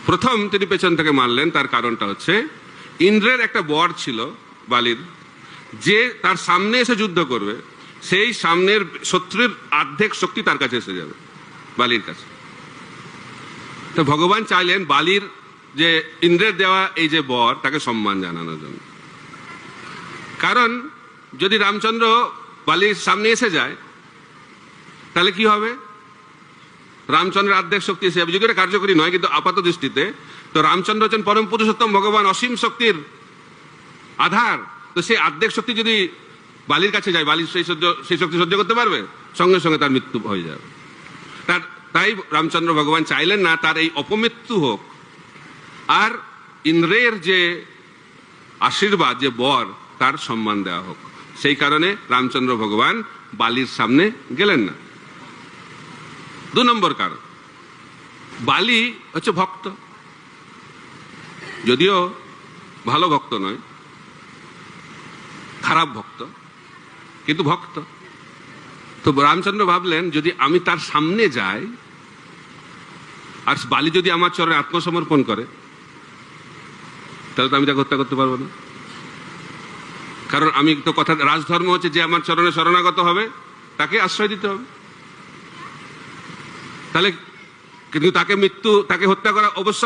প্রথম তিনি পেছন থেকে মারলেন, তার কারণটা হচ্ছে ইন্দ্রের একটা বর ছিল বালির, যে তার সামনে এসে যুদ্ধ করবে, সেই সামনের শত্রুর অর্ধেক শক্তি তার কাছে এসে যাবে, বালির কাছে। তো ভগবান চাইলেন বালির যে ইন্দ্রের দেওয়া এই যে বর, তাকে সম্মান জানানোর জন্য। কারণ যদি রামচন্দ্র বালির সামনে এসে যায় তাহলে কি হবে? রামচন্দ্রের অর্ধেক শক্তি এসে যাবে, যদিও এটা কার্যকরী নয়, কিন্তু আপাত দৃষ্টিতে তো রামচন্দ্র হচ্ছেন পরম পুরুষোত্তম ভগবান, অসীম শক্তির আধার। তো সেই অর্ধেক শক্তি যদি বালির কাছে যায়, বালি সেই শক্তি সহ্য করতে পারবে? সঙ্গে সঙ্গে তার মৃত্যু হয়ে যাবে। তাই রামচন্দ্র ভগবান চাইলেন না তার এই অপমৃত্যু হোক, আর ইন্দ্রের যে আশীর্বাদ, যে বর, তার সম্মান দেওয়া হোক। সেই কারণে রামচন্দ্র ভগবান বালির সামনে গেলেন না। 2 নম্বর কারণ, বালি হচ্ছে ভক্ত, যদিও ভালো ভক্ত নয়, খারাপ ভক্ত, কিন্তু ভক্ত। তো রামচন্দ্র ভাবলেন যদি আমি তার সামনে যাই আর বালি যদি আমার চরণে আত্মসমর্পণ করে তাহলে তো আমি তাকে হত্যা করতে পারবো না। কারণ আমি তো কথা, রাজধর্ম হচ্ছে যে আমার চরণে শরণাগত হবে তাকে আশ্রয় দিতে হবে। তাহলে কিন্তু তাকে হত্যা করা অবশ্য